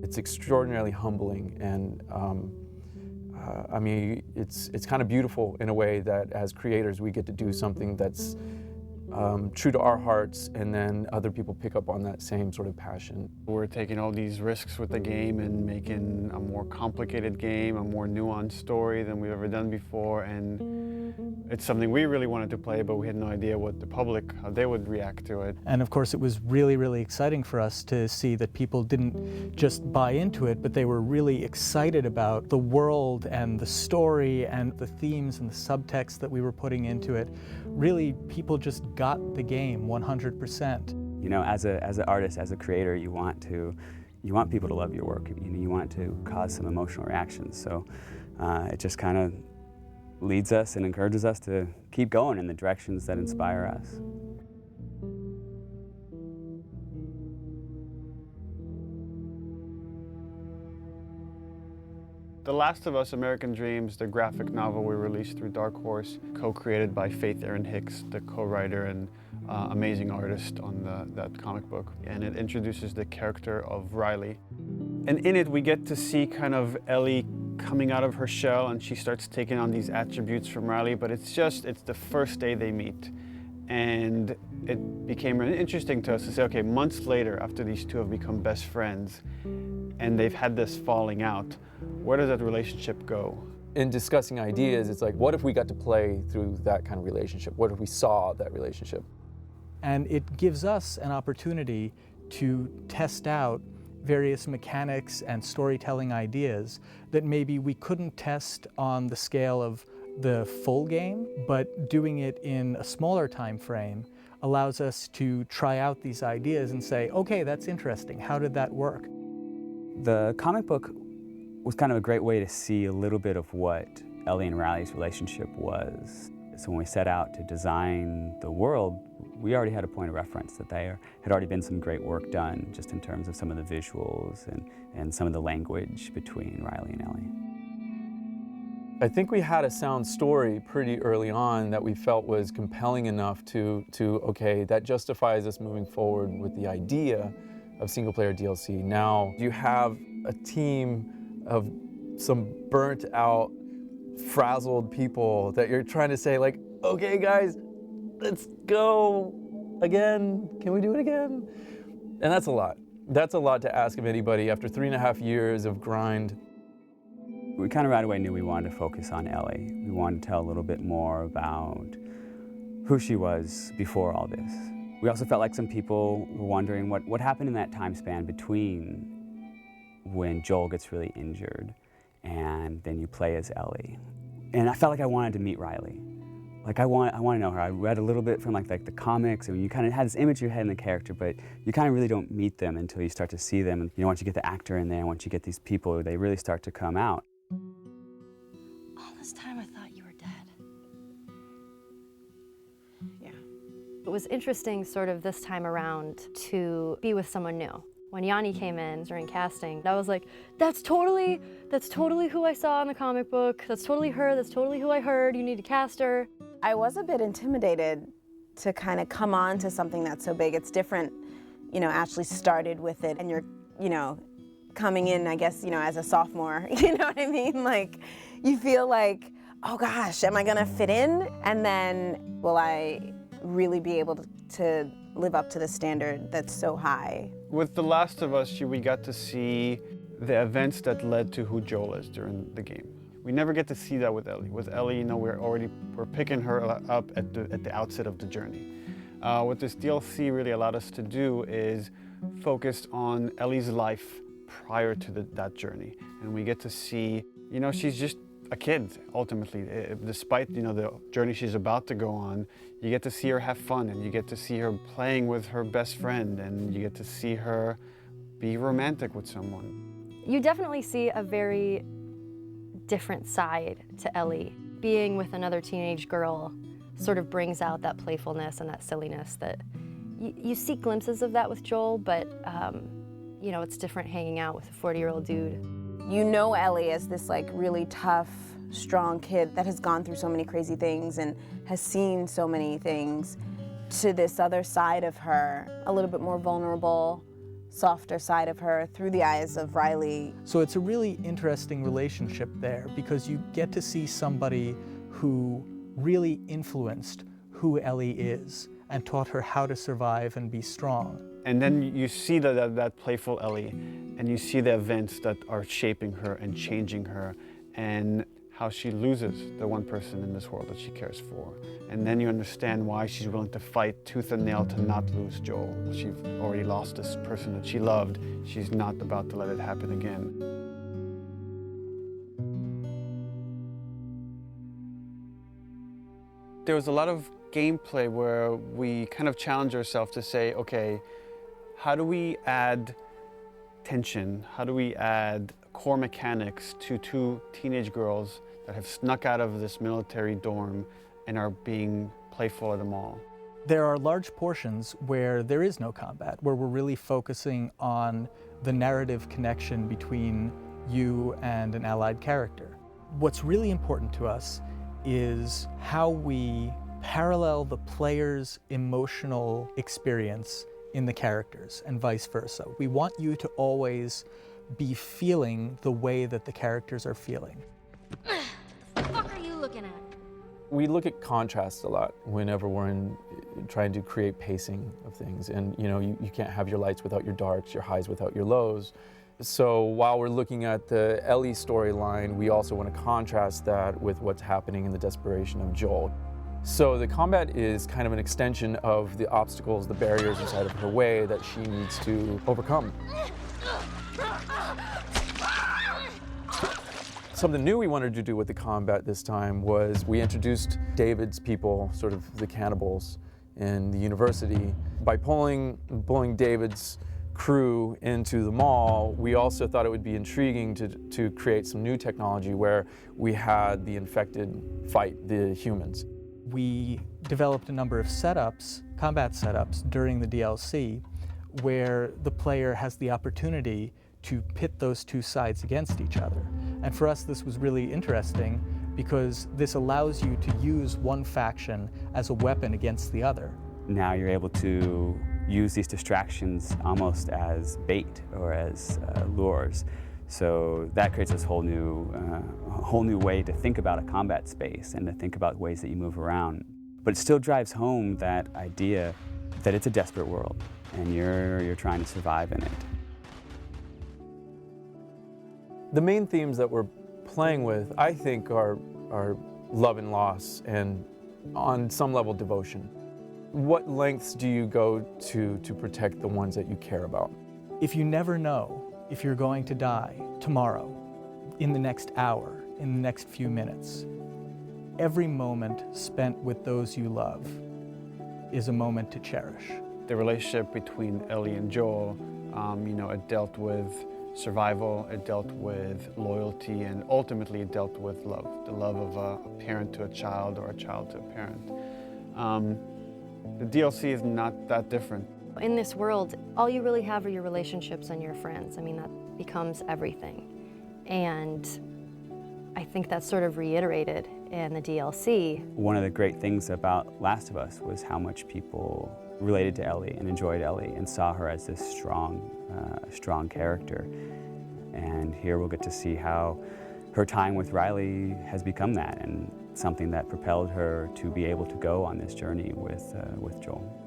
it's extraordinarily humbling, and I mean, it's kind of beautiful in a way that as creators we get to do something that's true to our hearts, and then other people pick up on that same sort of passion. We're taking all these risks with the game and making a more complicated game, a more nuanced story than we've ever done before, and it's something we really wanted to play, but we had no idea what the public, how they would react to it. And of course it was really, really exciting for us to see that people didn't just buy into it, but they were really excited about the world and the story and the themes and the subtext that we were putting into it. Really, people just got the game 100%. You know, as an artist, as a creator, you want people to love your work. You want it to cause some emotional reactions. So it just kind of leads us and encourages us to keep going in the directions that inspire us. The Last of Us: American Dreams, the graphic novel we released through Dark Horse, co-created by Faith Erin Hicks, the co-writer and amazing artist on that comic book. And it introduces the character of Riley. And in it we get to see kind of Ellie coming out of her shell, and she starts taking on these attributes from Riley, but it's the first day they meet. And it became really interesting to us to say, okay, months later, after these two have become best friends, and they've had this falling out, where does that relationship go? In discussing ideas, it's like, what if we got to play through that kind of relationship? What if we saw that relationship? And it gives us an opportunity to test out various mechanics and storytelling ideas that maybe we couldn't test on the scale of the full game, but doing it in a smaller time frame allows us to try out these ideas and say, okay, that's interesting. How did that work? The comic book was kind of a great way to see a little bit of what Ellie and Riley's relationship was. So when we set out to design the world, we already had a point of reference that there had already been some great work done just in terms of some of the visuals and some of the language between Riley and Ellie. I think we had a sound story pretty early on that we felt was compelling enough to okay, that justifies us moving forward with the idea of single-player DLC. Now you have a team of some burnt-out, frazzled people that you're trying to say, like, okay guys, let's go again. Can we do it again? And that's a lot. That's a lot to ask of anybody after 3.5 years of grind. We kind of right away knew we wanted to focus on Ellie. We wanted to tell a little bit more about who she was before all this. We also felt like some people were wondering what happened in that time span between when Joel gets really injured and then you play as Ellie. And I felt like I wanted to meet Riley. Like I want to know her. I read a little bit from like the comics, and you kind of had this image in your head in the character, but you kind of really don't meet them until you start to see them. And once you get the actor in there, once you get these people, they really start to come out. All this time I thought you were dead. Yeah. It was interesting sort of this time around to be with someone new. When Yanni came in during casting, I was like, that's totally who I saw in the comic book. That's totally her, that's totally who I heard. You need to cast her. I was a bit intimidated to kind of come on to something that's so big. It's different, Ashley started with it, and you're, coming in, I guess, as a sophomore, you know what I mean? Like, you feel like, oh gosh, am I gonna fit in? And then, will I really be able to live up to the standard that's so high? With The Last of Us, we got to see the events that led to who Joel is during the game. We never get to see that with Ellie. With Ellie, we're picking her up at the outset of the journey. What this DLC really allowed us to do is focus on Ellie's life prior to that journey. And we get to see, she's just a kid, ultimately. Despite, the journey she's about to go on, you get to see her have fun, and you get to see her playing with her best friend, and you get to see her be romantic with someone. You definitely see a very different side to Ellie. Being with another teenage girl sort of brings out that playfulness and that silliness that you see glimpses of that with Joel, but it's different hanging out with a 40-year-old dude. You know Ellie as this really tough, strong kid that has gone through so many crazy things and has seen so many things, to this other side of her, a little bit more vulnerable, softer side of her through the eyes of Riley. So it's a really interesting relationship there because you get to see somebody who really influenced who Ellie is and taught her how to survive and be strong. And then you see that playful Ellie, and you see the events that are shaping her and changing her, and how she loses the one person in this world that she cares for. And then you understand why she's willing to fight tooth and nail to not lose Joel. She's already lost this person that she loved. She's not about to let it happen again. There was a lot of gameplay where we kind of challenge ourselves to say, okay, how do we add tension? How do we add core mechanics to two teenage girls that have snuck out of this military dorm and are being playful at the mall? There are large portions where there is no combat, where we're really focusing on the narrative connection between you and an allied character. What's really important to us is how we parallel the player's emotional experience in the characters and vice versa. We want you to always be feeling the way that the characters are feeling. What the fuck are you looking at? We look at contrast a lot whenever we're trying to create pacing of things. And you can't have your lights without your darks, your highs without your lows. So while we're looking at the Ellie storyline, we also want to contrast that with what's happening in the desperation of Joel. So the combat is kind of an extension of the obstacles, the barriers inside of her way that she needs to overcome. Something new we wanted to do with the combat this time was we introduced David's people, sort of the cannibals in the university. By pulling David's crew into the mall, we also thought it would be intriguing to create some new technology where we had the infected fight the humans. We developed a number of setups, combat setups, during the DLC where the player has the opportunity to pit those two sides against each other. And for us, this was really interesting because this allows you to use one faction as a weapon against the other. Now you're able to use these distractions almost as bait or as lures. So that creates this whole new way to think about a combat space and to think about ways that you move around. But it still drives home that idea that it's a desperate world and you're trying to survive in it. The main themes that we're playing with, I think, are love and loss and, on some level, devotion. What lengths do you go to protect the ones that you care about? If you never know if you're going to die tomorrow, in the next hour, in the next few minutes, every moment spent with those you love is a moment to cherish. The relationship between Ellie and Joel, it dealt with survival, it dealt with loyalty, and ultimately it dealt with love. The love of a parent to a child or a child to a parent. The DLC is not that different. In this world, all you really have are your relationships and your friends. I mean, that becomes everything. And I think that's sort of reiterated in the DLC. One of the great things about Last of Us was how much people related to Ellie and enjoyed Ellie and saw her as this strong character. And here we'll get to see how her time with Riley has become that and something that propelled her to be able to go on this journey with Joel.